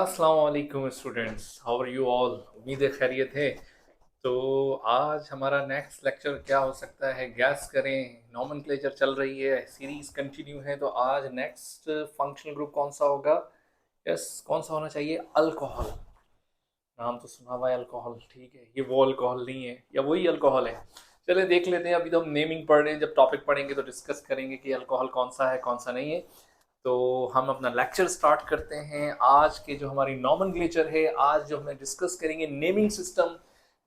अस्सलाम वालेकुम students, how are you all. उम्मीद है खैरियत है। तो आज हमारा नेक्स्ट लेक्चर क्या हो सकता है, गैस करें। नॉमेनक्लेचर चल रही है, सीरीज कंटिन्यू है, तो आज नेक्स्ट फंक्शनल ग्रुप कौन सा होगा। यस, कौन सा होना चाहिए? अल्कोहल। नाम तो सुना हुआ है अल्कोहल, ठीक है। ये वो अल्कोहल नहीं है या वही अल्कोहल है? चलिए देख लेते हैं। अभी तो हम नेमिंग पढ़ रहे हैं, जब टॉपिक पढ़ेंगे तो डिस्कस करेंगे कि अल्कोहल कौन सा है कौन सा नहीं है। तो हम अपना लेक्चर स्टार्ट करते हैं। आज के जो हमारी नॉमेनक्लेचर है, आज जो हमें डिस्कस करेंगे नेमिंग सिस्टम,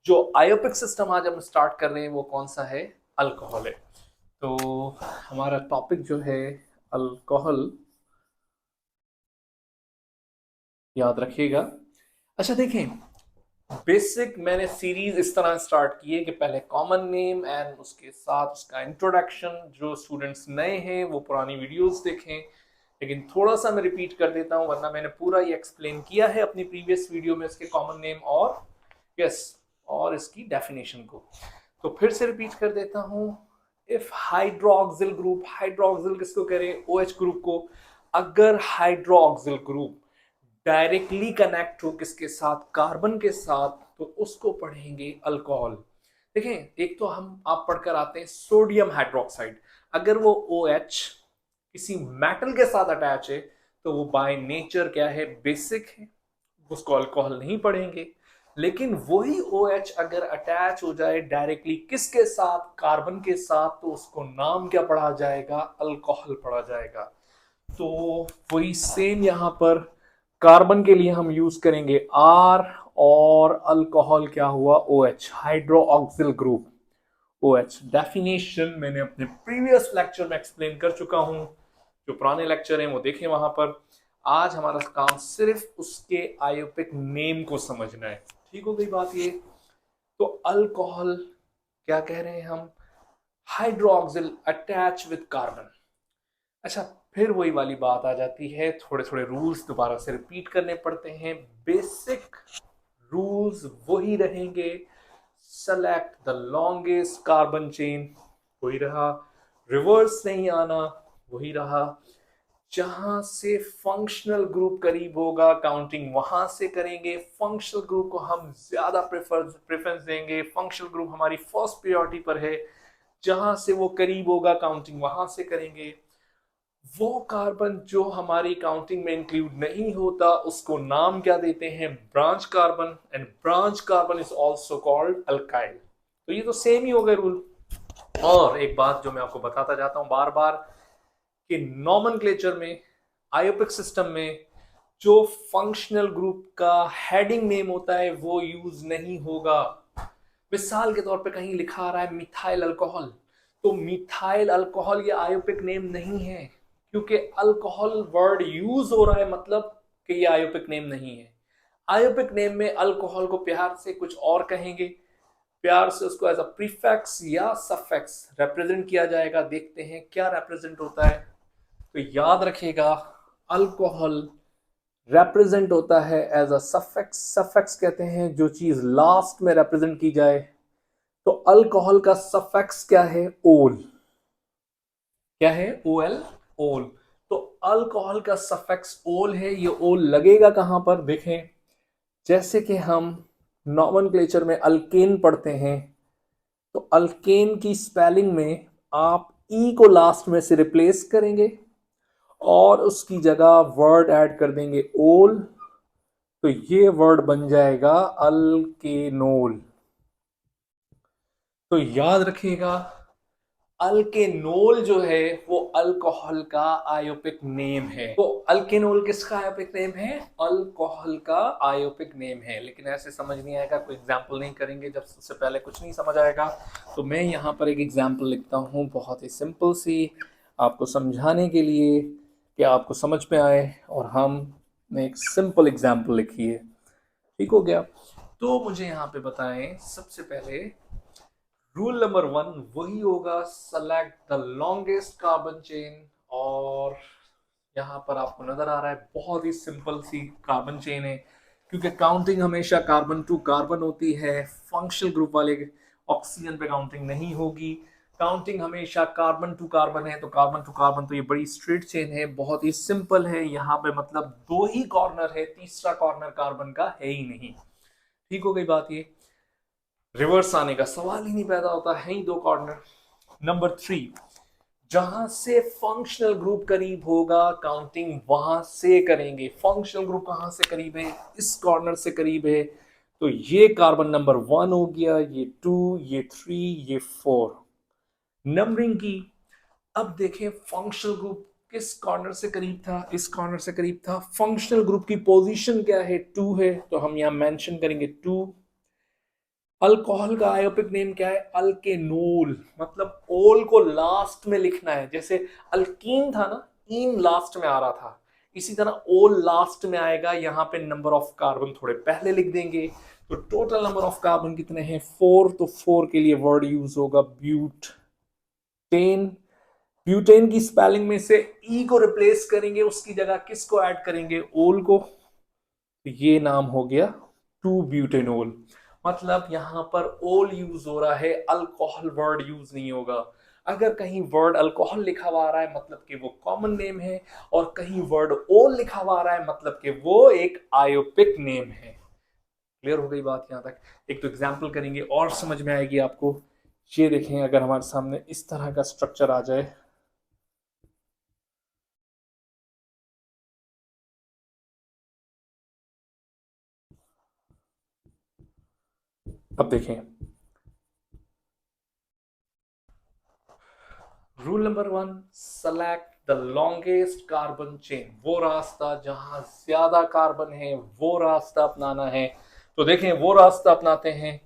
जो आयोपिक सिस्टम आज हम स्टार्ट कर रहे हैं वो कौन सा है? अल्कोहल है। तो हमारा टॉपिक जो है अल्कोहल, याद रखिएगा। अच्छा देखें, बेसिक मैंने सीरीज इस तरह स्टार्ट की है कि पहले कॉमन नेम एंड उसके साथ उसका इंट्रोडक्शन। जो स्टूडेंट्स नए हैं वो पुरानी वीडियोस देखें, लेकिन थोड़ा सा मैं रिपीट कर देता हूं, वरना मैंने पूरा ये एक्सप्लेन किया है अपनी प्रीवियस वीडियो में इसके कॉमन नेम और यस और इसकी डेफिनेशन को। तो फिर से रिपीट कर देता हूं। इफ हाइड्रोक्सिल ग्रुप, हाइड्रोक्सिल किसको कह रहे हैं? OH ग्रुप को। अगर हाइड्रोक्सिल ग्रुप डायरेक्टली कनेक्ट हो किसके साथ? कार्बन के साथ, तो उसको पढ़ेंगे अल्कोहल। देखें, एक तो आप पढ़कर आते हैं सोडियम हाइड्रोक्साइड। अगर वो OH किसी मेटल के साथ अटैच है तो वो बाय नेचर क्या है? बेसिक है, उसको अल्कोहल नहीं पढ़ेंगे। लेकिन वही OH अगर अटैच हो जाए डायरेक्टली किसके साथ? कार्बन के साथ, तो उसको नाम क्या पढ़ा जाएगा? अल्कोहल पढ़ा जाएगा। तो वही सेम यहां पर कार्बन के लिए हम यूज करेंगे R, और अल्कोहल क्या हुआ? OH, hydroxyl group OH। Definition मैंने अपने प्रीवियस लेक्चर में एक्सप्लेन कर चुका हूं, जो पुराने लेक्चर हैं वो देखें वहां पर। आज हमारा काम सिर्फ उसके आयोपिक नेम को समझना है। ठीक हो गई बात ये। तो अल्कोहल क्या कह रहे हैं हम? Hydroxyl attach with carbon. अच्छा, फिर वही वाली बात आ जाती है, थोड़े थोड़े रूल्स दोबारा से रिपीट करने पड़ते हैं। बेसिक रूल्स वही रहेंगे। Select the longest carbon chain, वही रहा। रिवर्स नहीं आना, वही रहा। जहां से फंक्शनल ग्रुप करीब होगा काउंटिंग वहां से करेंगे। फंक्शनल ग्रुप को हम ज्यादा प्रेफरेंस देंगे। फंक्शनल ग्रुप हमारी फर्स्ट प्रायोरिटी पर है। जहां से वो करीब होगा काउंटिंग वहां से करेंगे। वो कार्बन जो हमारी काउंटिंग में इंक्लूड नहीं होता उसको नाम क्या देते हैं? Branch carbon. And branch carbon is also called alkyl. तो ये तो सेम ही हो गए रूल। और एक बात जो मैं आपको बताता जाता हूं बार बार, कि नॉमेनक्लेचर में, आयोपिक सिस्टम में, जो फंक्शनल ग्रुप का हेडिंग नेम होता है वो यूज नहीं होगा। मिसाल के तौर पे कहीं लिखा आ रहा है मिथाइल अल्कोहल, तो मिथाइल अल्कोहल ये आयोपिक नेम नहीं है, क्योंकि अल्कोहल वर्ड यूज हो रहा है, मतलब कि ये आयोपिक नेम नहीं है। आयोपिक नेम में अल्कोहल को प्यार से कुछ और कहेंगे, प्यार से उसको एज अ प्रीफिक्स या सफिक्स रिप्रेजेंट किया जाएगा। देखते हैं क्या रिप्रेजेंट होता है। तो याद रखिएगा, अल्कोहल रिप्रेजेंट होता है एज अ सफिक्स। सफिक्स कहते हैं जो चीज लास्ट में रिप्रेजेंट की जाए। तो अल्कोहल का सफिक्स क्या है? ओल। क्या है? OL, ओल। तो अल्कोहल का सफिक्स ओल है। ये ओल लगेगा कहां पर? देखें, जैसे कि हम नॉमेनक्लेचर में अल्केन पढ़ते हैं, तो अल्केन की स्पेलिंग में आप ई को लास्ट में से रिप्लेस करेंगे और उसकी जगह वर्ड ऐड कर देंगे ओल, तो ये वर्ड बन जाएगा अल्केनोल। तो याद रखिएगा, अल्केनोल जो है वो अल्कोहल का आयोपिक नेम है। तो अल्केनोल किसका आयोपिक नेम है? अल्कोहल का आयोपिक नेम है। लेकिन ऐसे समझ नहीं आएगा, कोई एग्जाम्पल नहीं करेंगे जब सबसे पहले कुछ नहीं समझ आएगा। तो मैं यहाँ पर एक एग्जाम्पल लिखता हूँ, बहुत ही सिंपल सी, आपको समझाने के लिए कि आपको समझ में आए। और हमने एक सिंपल एग्जाम्पल लिखी है। ठीक हो गया। तो मुझे यहाँ पे बताएं, सबसे पहले रूल नंबर 1 वही होगा, select the longest carbon chain. और यहां पर आपको नजर आ रहा है बहुत ही सिंपल सी कार्बन चेन है, क्योंकि काउंटिंग हमेशा कार्बन टू कार्बन होती है। फंक्शनल ग्रुप वाले ऑक्सीजन पे काउंटिंग नहीं होगी। काउंटिंग हमेशा कार्बन टू कार्बन है, तो कार्बन टू कार्बन तो ये बड़ी स्ट्रेट चेन है, बहुत ही सिंपल है। यहाँ पे मतलब दो ही कॉर्नर है, तीसरा कॉर्नर कार्बन का है ही नहीं। ठीक हो गई बात। ये रिवर्स आने का सवाल ही नहीं पैदा होता, है ही दो कॉर्नर। नंबर 3, जहां से फंक्शनल ग्रुप करीब होगा काउंटिंग वहां से करेंगे। फंक्शनल ग्रुप कहां से करीब है? इस कॉर्नर से करीब है, तो ये कार्बन नंबर 1 हो गया, ये 2, ये 3, ये 4 नंबरिंग की। अब देखें फंक्शनल ग्रुप किस कॉर्नर से करीब था? इस कॉर्नर से करीब था। फंक्शनल ग्रुप की पोजीशन क्या है? 2 है, तो हम यहां मेंशन करेंगे 2। अल्कोहल का आयोपिक नेम क्या है? अल्केनोल, मतलब ओल को लास्ट में लिखना है। जैसे अल्कीन था ना, ईन लास्ट में आ रहा था, इसी तरह ओल लास्ट में आएगा। यहाँ पे नंबर ऑफ कार्बन थोड़े पहले लिख देंगे। तो टोटल नंबर ऑफ कार्बन कितने हैं? 4। तो 4 के लिए वर्ड यूज होगा ब्यूटेन। ब्यूटेन की स्पेलिंग में से ई को रिप्लेस करेंगे, उसकी जगह किसको ऐड करेंगे? ओल को। तो ये नाम हो गया 2 ब्यूटेनोल। मतलब यहां पर ओल यूज हो रहा है, अल्कोहल वर्ड यूज नहीं होगा। अगर कहीं वर्ड अल्कोहल लिखा हुआ आ रहा है मतलब कि वो कॉमन नेम है, और कहीं वर्ड ओल लिखा हुआ आ रहा है मतलब कि वो एक आयोपिक नेम है। क्लियर हो गई बात यहां तक? एक तो एग्जाम्पल करेंगे और समझ में आएगी आपको। ये देखें, अगर हमारे सामने इस तरह का स्ट्रक्चर आ जाए, अब देखें rule number 1, select the longest carbon chain. वो रास्ता जहां ज्यादा कार्बन है वो रास्ता अपनाना है। तो देखें वो रास्ता अपनाते हैं।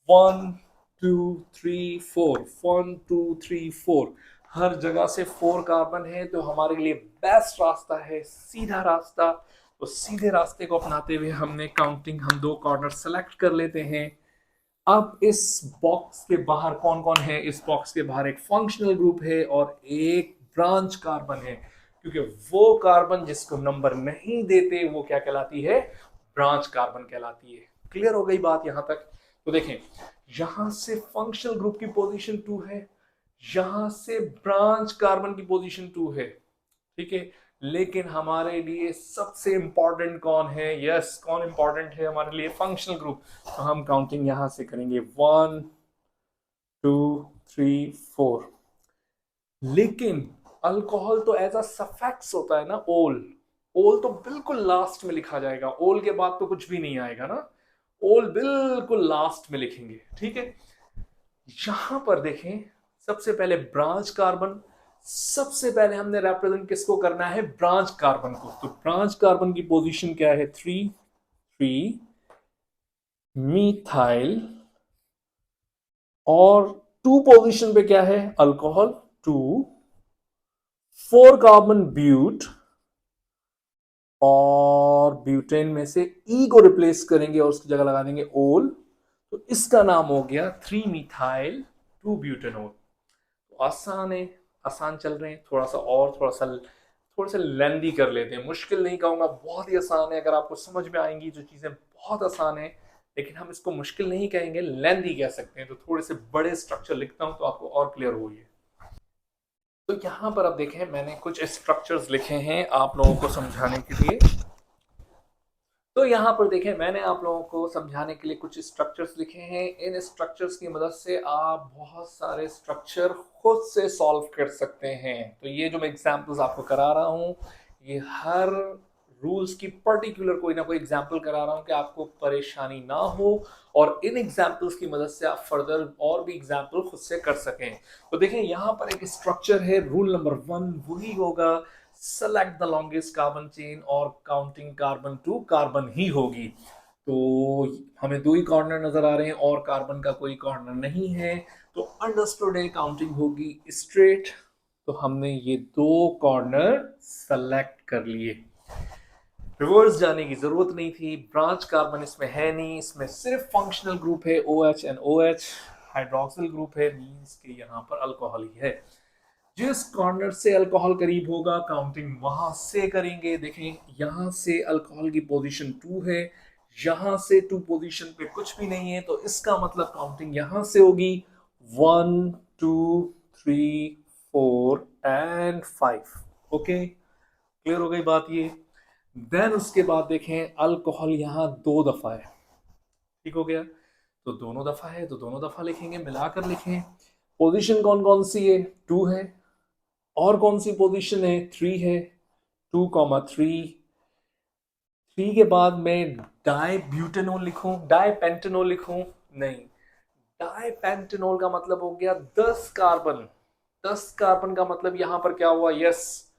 1 2 3 4, 1 2 3 4, हर जगह से 4 कार्बन है, तो हमारे लिए बेस्ट रास्ता है सीधा रास्ता। तो सीधे रास्ते को अपनाते हुए हमने काउंटिंग, हम दो कॉर्नर सेलेक्ट कर लेते हैं। अब इस बॉक्स के बाहर कौन कौन है? इस बॉक्स के बाहर एक फंक्शनल ग्रुप है और एक ब्रांच कार्बन है, क्योंकि वो कार्बन जिसको नंबर नहीं देते वो क्या कहलाती है? ब्रांच कार्बन कहलाती है। क्लियर हो गई बात यहां तक? तो देखें, यहां से फंक्शनल ग्रुप की पोजीशन 2 है, यहां से ब्रांच कार्बन की पोजीशन 2 है। ठीक है, लेकिन हमारे लिए सबसे इंपॉर्टेंट कौन है? यस, कौन इंपॉर्टेंट है हमारे लिए? Functional group. तो हम काउंटिंग यहां से करेंगे 1 2 3 4। लेकिन अल्कोहल तो एज अ सफेक्स होता है ना, ओल। ओल तो बिल्कुल लास्ट में लिखा जाएगा, ओल के बाद तो कुछ भी नहीं आएगा ना, ओल बिल्कुल लास्ट में लिखेंगे। ठीक है, यहां पर देखें, सबसे पहले ब्रांच कार्बन, सबसे पहले हमने रिप्रेजेंट किसको करना है? ब्रांच कार्बन को। तो ब्रांच कार्बन की पोजीशन क्या है? 3 मीथाइल, और 2 पोजीशन पे क्या है? अल्कोहल 2, 4 कार्बन ब्यूट, और ब्यूटेन में से ई को रिप्लेस करेंगे और उसकी जगह लगा देंगे ओल। तो इसका नाम हो गया 3 मिथाइल 2 ब्यूटेनोल। तो आसान है, आसान चल रहे हैं। थोड़ा सा और थोड़ा सा लेंदी कर लेते हैं। मुश्किल नहीं कहूंगा, बहुत ही आसान है। अगर आपको समझ में आएंगी जो चीजें बहुत आसान है, लेकिन हम इसको मुश्किल नहीं कहेंगे, लेंदी कह सकते हैं। तो थोड़े से बड़े स्ट्रक्चर लिखता हूं तो आपको और क्लियर हो। तो यहां पर अब देखें, मैंने कुछ स्ट्रक्चर्स लिखे हैं आप लोगों को समझाने के लिए। तो यहाँ पर देखें, मैंने आप लोगों को समझाने के लिए कुछ स्ट्रक्चर्स लिखे हैं। इन स्ट्रक्चर्स की मदद से आप बहुत सारे स्ट्रक्चर खुद से सॉल्व कर सकते हैं। तो ये जो मैं एग्जांपल्स आपको करा रहा हूँ, ये हर रूल्स की पर्टिकुलर कोई ना कोई एग्जांपल करा रहा हूँ कि आपको परेशानी ना हो, और इन एग्जांपल्स की मदद से आप फर्दर और भी एग्जांपल खुद से कर सकें। तो देखें, यहाँ पर एक स्ट्रक्चर है, रूल नंबर 1 वही होगा, select the longest carbon chain, और काउंटिंग कार्बन टू कार्बन ही होगी। तो हमें दो ही कॉर्नर नजर आ रहे हैं और कार्बन का कोई कॉर्नर नहीं है, तो अंडरस्टूड है काउंटिंग होगी स्ट्रेट। तो हमने ये दो कॉर्नर सेलेक्ट कर लिए, रिवर्स जाने की जरूरत नहीं थी। ब्रांच कार्बन इसमें है नहीं, इसमें सिर्फ फंक्शनल ग्रुप है OH and OH, hydroxyl group है, मींस के यहाँ पर अल्कोहल ही है। जिस कॉर्नर से अल्कोहल करीब होगा काउंटिंग वहां से करेंगे। देखें, यहां से अल्कोहल की पोजीशन 2 है, यहां से 2 पोजीशन पे कुछ भी नहीं है, तो इसका मतलब काउंटिंग यहां से होगी 1 2 3 4 एंड 5। ओके, क्लियर हो गई बात ये। देन उसके बाद देखें अल्कोहल यहाँ 2 दफा है, ठीक हो गया। तो दोनों दफा है तो दोनों दफा लिखेंगे, मिलाकर लिखें। पोजीशन कौन कौन सी है, 2 है। और कौन सी पोजीशन है, 3 है। 2,3। 3 के बाद मैं डाई ब्यूटेनॉल लिखूं, डाई पेंटेनॉल लिखूं? नहीं, डाई पेंटेनॉल का मतलब हो गया 10 कार्बन। 10 कार्बन का मतलब यहां पर क्या हुआ, यस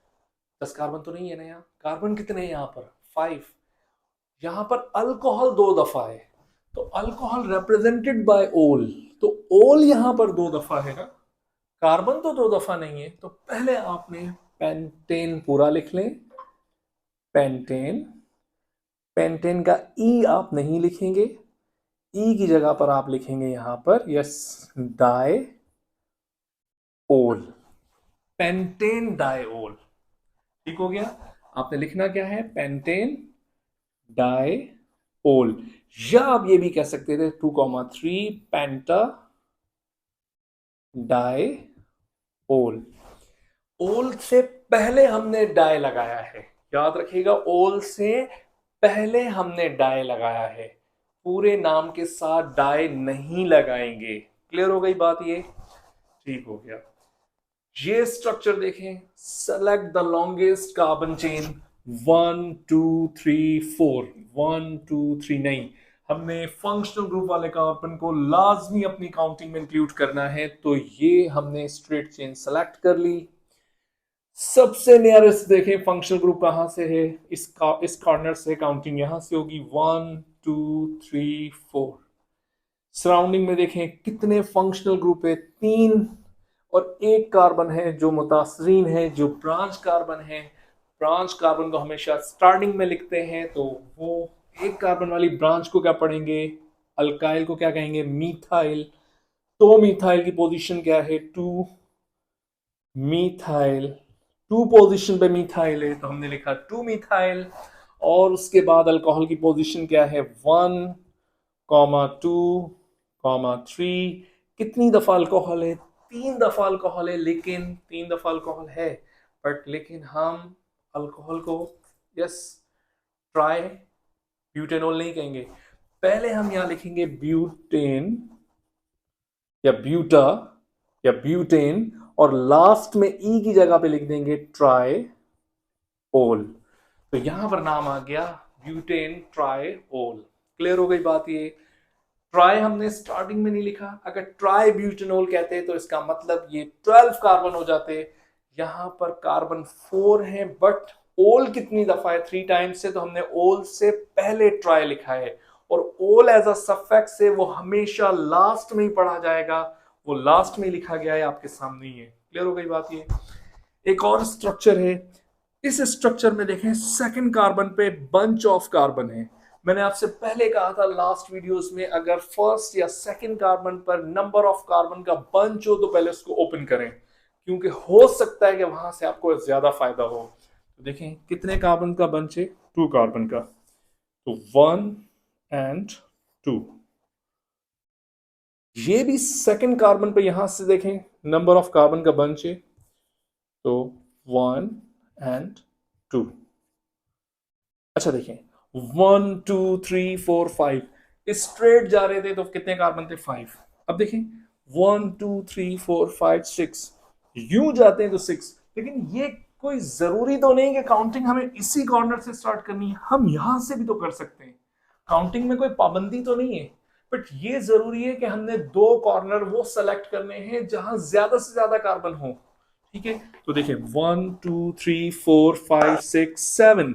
10 कार्बन तो नहीं है ना, यहाँ कार्बन कितने हैं यहाँ पर, 5। यहां पर अल्कोहल 2 दफा है, तो अल्कोहल रिप्रेजेंटेड बाय ओल, तो ओल यहां पर 2 दफा है ना, कार्बन तो 2 दफा नहीं है। तो पहले आपने पेंटेन पूरा लिख लें, पेंटेन। पेंटेन का ई आप नहीं लिखेंगे, ई की जगह पर आप लिखेंगे यहां पर यस डाई ओल, पेंटेन डाइओल, ठीक हो गया। आपने लिखना क्या है, पेंटेन डाइओल। या आप ये भी कह सकते थे 2,3 पेंटा डाइओल। ओल से पहले हमने डाई लगाया है, याद रखिएगा, ओल से पहले हमने डाई लगाया है, पूरे नाम के साथ डाई नहीं लगाएंगे। क्लियर हो गई बात ये, ठीक हो गया। ये स्ट्रक्चर देखें, select the longest carbon chain, 1 2 3 4, 1 2 3 नहीं, हमने फंक्शनल ग्रुप वाले कार्बन को लाजमी अपनी काउंटिंग में इंक्लूड करना है। तो ये हमने स्ट्रेट चेन सेलेक्ट कर ली। सबसे नियरेस्ट देखें फंक्शनल ग्रुप कहां से है, इस कॉर्नर से काउंटिंग यहां से होगी, 1 2 3 4। सराउंडिंग में देखें कितने फंक्शनल ग्रुप है, 3, और एक कार्बन है जो मुतासरीन है, जो ब्रांच कार्बन है। ब्रांच कार्बन को हमेशा स्टार्टिंग में लिखते हैं, तो वो एक कार्बन वाली ब्रांच को क्या पढ़ेंगे, अल्काइल को क्या कहेंगे, मीथाइल। तो मीथाइल की पोजीशन क्या है, 2। मीथाइल 2 पोजीशन पे मीथाइल है, तो हमने लिखा 2 मीथाइल। और उसके बाद अल्कोहल की पोजीशन क्या है, 1,2,3। कितनी दफा अल्कोहल है, 3 दफा अल्कोहल है, लेकिन 3 दफा अल्कोहल है, बट लेकिन हम अल्कोहल को यस ट्राई ब्यूटेनॉल नहीं कहेंगे। पहले हम यहां लिखेंगे ब्यूटेन या ब्यूटा या ब्यूटेन, और लास्ट में ई की जगह पे लिख देंगे ट्राई ओल। तो यहां पर नाम आ गया ब्यूटेन ट्राई ओल। क्लियर हो गई बात ये। ट्राई हमने स्टार्टिंग में नहीं लिखा, अगर ट्राई ब्यूटेनॉल कहते तो इसका मतलब ये 12 कार्बन हो जाते। यहां पर कार्बन 4 है, बट ओल कितनी दफा है, 3 टाइम्स से, तो हमने ओल से पहले ट्राई लिखा है। और ओल एज अ सफिक्स से वो हमेशा लास्ट में ही पढ़ा जाएगा, वो लास्ट में लिखा गया है, आपके सामने ही है। क्लियर हो गई बात ये। एक और स्ट्रक्चर है, इस स्ट्रक्चर में देखें सेकंड कार्बन पे बंच ऑफ कार्बन है। मैंने आपसे पहले कहा था लास्ट वीडियोस में, अगर फर्स्ट या सेकंड कार्बन पर नंबर ऑफ कार्बन का बंच हो तो पहले उसको ओपन करें, क्योंकि हो सकता है कि वहां से आपको ज्यादा फायदा हो। तो देखें कितने कार्बन का बंच है, 2 कार्बन का, तो 1 एंड 2। ये भी सेकंड कार्बन पे यहां से देखें नंबर ऑफ कार्बन का बंच है, तो 1 एंड 2। अच्छा देखें, 1 2 3 4 5 स्ट्रेट जा रहे थे, तो कितने कार्बन थे, 5। अब देखें 1 2 3 4 5 6, यूं जाते हैं तो 6। लेकिन ये कोई जरूरी तो नहीं कि काउंटिंग हमें इसी कॉर्नर से स्टार्ट करनी है, हम यहां से भी तो कर सकते हैं। काउंटिंग में कोई पाबंदी तो नहीं है, बट ये जरूरी है कि हमने 2 कॉर्नर वो सेलेक्ट करने हैं जहां ज्यादा से ज्यादा कार्बन हो। ठीक है, तो देखिए 1 2 3 4 5 6 7,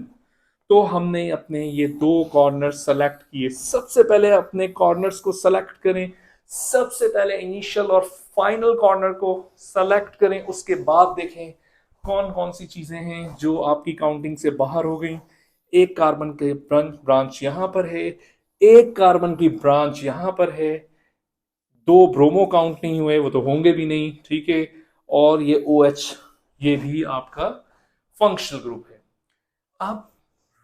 तो हमने अपने ये 2 कॉर्नर सेलेक्ट किए। सबसे पहले अपने कॉर्नर्स को सेलेक्ट करें, सबसे पहले इनिशियल और फाइनल कॉर्नर को सेलेक्ट करें। उसके बाद देखें कौन कौन सी चीजें हैं जो आपकी काउंटिंग से बाहर हो गई। एक कार्बन के ब्रांच यहां पर है, एक कार्बन की ब्रांच यहां पर है, 2 ब्रोमो काउंट नहीं हुए, वो तो होंगे भी नहीं, ठीक है। और ये OH, ये भी आपका फंक्शनल ग्रुप है। अब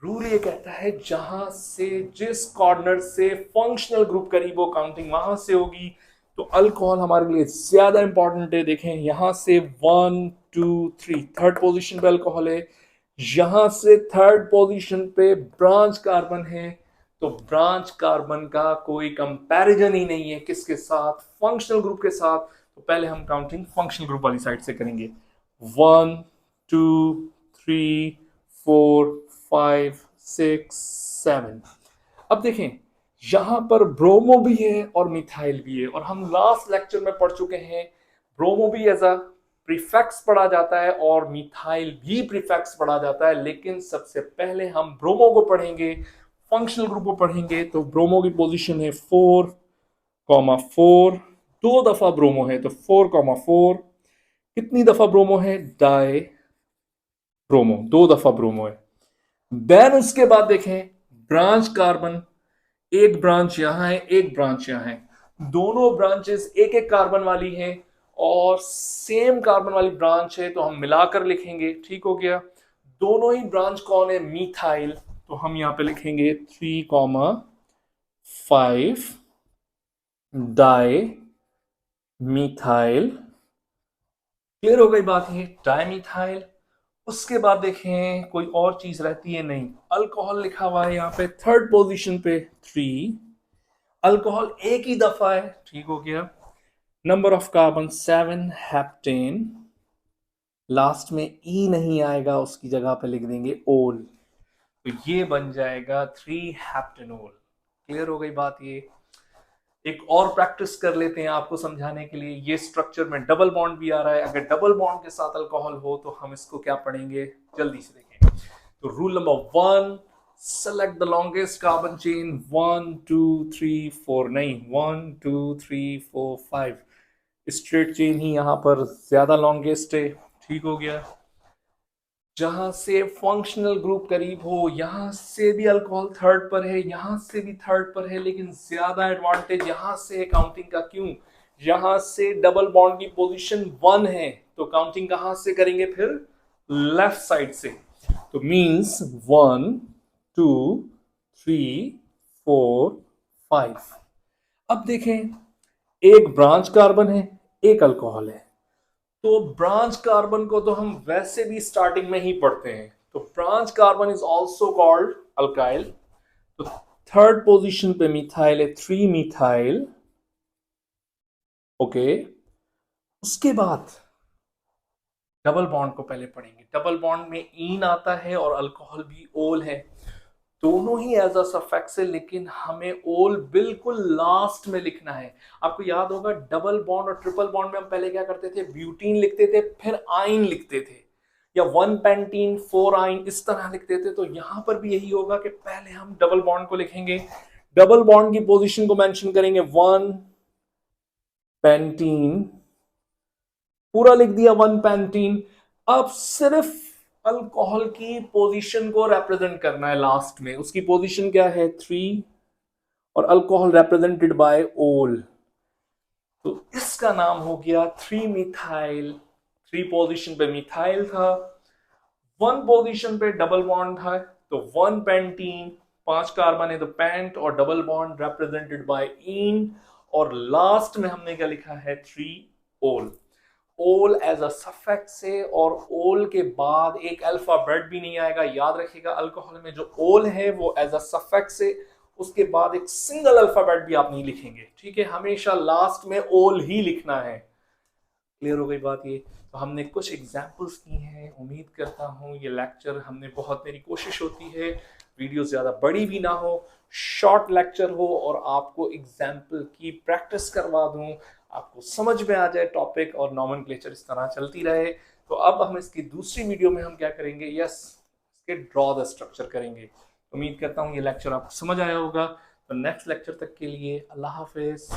रूल ये कहता है जहां से जिस कॉर्नर से फंक्शनल ग्रुप करीब हो काउंटिंग वहां से होगी, तो अल्कोहल हमारे लिए ज्यादा इंपॉर्टेंट है। देखें यहां से 1 2 3 थर्ड पोजीशन पे अल्कोहल है, यहां से थर्ड पोजीशन पे ब्रांच कार्बन है। तो ब्रांच कार्बन का कोई कंपैरिजन ही नहीं है किसके साथ, फंक्शनल ग्रुप के साथ। तो पहले हम काउंटिंग फंक्शनल ग्रुप वाली साइड से करेंगे। 1 2 3 4 5 6 7। अब देखें यहां पर ब्रोमो भी है और मिथाइल भी है, और हम लास्ट लेक्चर में पढ़ चुके हैं ब्रोमो भी एज अ प्रीफिक्स पढ़ा जाता है और मिथाइल भी प्रीफिक्स पढ़ा जाता है। लेकिन सबसे पहले हम ब्रोमो को पढ़ेंगे, फंक्शनल ग्रुप को पढ़ेंगे। तो ब्रोमो की पोजीशन है 4,4। 2 दफा ब्रोमो है तो 4,4। कितनी दफा ब्रोमो है, डाई ब्रोमो, 2 दफा ब्रोमो है। देन उसके बाद देखें ब्रांच कार्बन, एक ब्रांच यहां है एक ब्रांच यहां है, दोनों ब्रांचेस एक एक कार्बन वाली हैं और सेम कार्बन वाली ब्रांच है, तो हम मिलाकर लिखेंगे। ठीक हो गया। दोनों ही ब्रांच कौन है, मीथाइल। तो हम यहां पे लिखेंगे 3,5 डाई मीथाइल। क्लियर हो गई बात, ये डाई मीथाइल। उसके बाद देखें कोई और चीज रहती है नहीं, अल्कोहल लिखा हुआ है यहाँ पे थर्ड पोजीशन पे 3। अल्कोहल एक ही दफा है, ठीक हो गया। Number of carbon 7, heptane. Last में ई नहीं आएगा, उसकी जगह पे लिख देंगे ओल, तो ये बन जाएगा 3 हेप्टेनोल। क्लियर हो गई बात। ये एक और प्रैक्टिस कर लेते हैं आपको समझाने के लिए। ये स्ट्रक्चर में डबल बॉन्ड भी आ रहा है, अगर डबल बॉन्ड के साथ अल्कोहल हो तो हम इसको क्या पढ़ेंगे, जल्दी से देखें। तो rule number 1, select the longest carbon chain. 1 2 3 4 नहीं, 1 2 3 4 5। स्ट्रेट चेन ही यहां पर ज्यादा लॉन्गेस्ट है। ठीक हो गया। जहां से फंक्शनल ग्रुप करीब हो, यहां से भी अल्कोहल थर्ड पर है, यहां से भी थर्ड पर है, लेकिन ज्यादा एडवांटेज यहां से है काउंटिंग का। क्यों, यहां से डबल बॉन्ड की पोजीशन 1 है, तो काउंटिंग कहां से करेंगे फिर, लेफ्ट साइड से। तो मींस 1 2 3 4 5। अब देखें एक ब्रांच कार्बन है एक अल्कोहल है, तो ब्रांच कार्बन को तो हम वैसे भी स्टार्टिंग में ही पढ़ते हैं। तो branch carbon is also called alkyl. तो थर्ड पोजीशन पे मिथाइल है, 3 मिथाइल। ओके। उसके बाद डबल बॉन्ड को पहले पढ़ेंगे। डबल बॉन्ड में ईन आता है और अल्कोहल भी ओल है, दोनों ही एज अ सफिक्स है, लेकिन हमें ओल बिल्कुल लास्ट में लिखना है। आपको याद होगा डबल बॉन्ड और ट्रिपल बॉन्ड में हम पहले क्या करते थे, ब्यूटीन लिखते थे फिर आइन लिखते थे, या 1 पेंटीन 4 आइन इस तरह लिखते थे। तो यहां पर भी यही होगा कि पहले हम डबल बॉन्ड को लिखेंगे, डबल बॉन्ड की पोजीशन को मेंशन करेंगे, 1 पेंटीन, पूरा लिख दिया 1 पेंटीन। अब सिर्फ अल्कोहल की पोजीशन को रिप्रेजेंट करना है लास्ट में, उसकी पोजीशन क्या है 3, और अल्कोहल रिप्रेजेंटेड बाय ओल, तो इसका नाम हो गया 3 मिथाइल। 3 पोजीशन पे मिथाइल था, 1 पोजीशन पे डबल बॉन्ड था, तो 1 पेंटीन, 5 कार्बन है तो पेंट, और डबल बॉन्ड रिप्रेजेंटेड बाय इन, और लास्ट में हमने क्या लिखा है 3 ओल। ओल एज अ सफिक्स है, और ओल के बाद एक अल्फाबेट भी नहीं आएगा। याद रखिएगा अल्कोहल में जो ओल है वो एज अ सफिक्स है, उसके बाद एक सिंगल अल्फाबेट भी आप नहीं लिखेंगे। ठीक है, हमेशा लास्ट में ओल ही लिखना है। क्लियर हो गई बात। ये तो हमने कुछ एग्जाम्पल्स की हैं। उम्मीद करता हूँ ये लेक्चर हमने बहुत, मेरी कोशिश होती है वीडियो ज़्यादा बड़ी भी ना हो, शॉर्ट लेक्चर हो, और आपको एग्जाम्पल की प्रैक्टिस करवा दूँ, आपको समझ में आ जाए टॉपिक, और नॉमेनक्लेचर इस तरह चलती रहे। तो अब हम इसकी दूसरी वीडियो में हम क्या करेंगे, यस इसके ड्रॉ द स्ट्रक्चर करेंगे। उम्मीद करता हूँ ये लेक्चर आपको समझ आया होगा। तो नेक्स्ट लेक्चर तक के लिए अल्लाह हाफिज।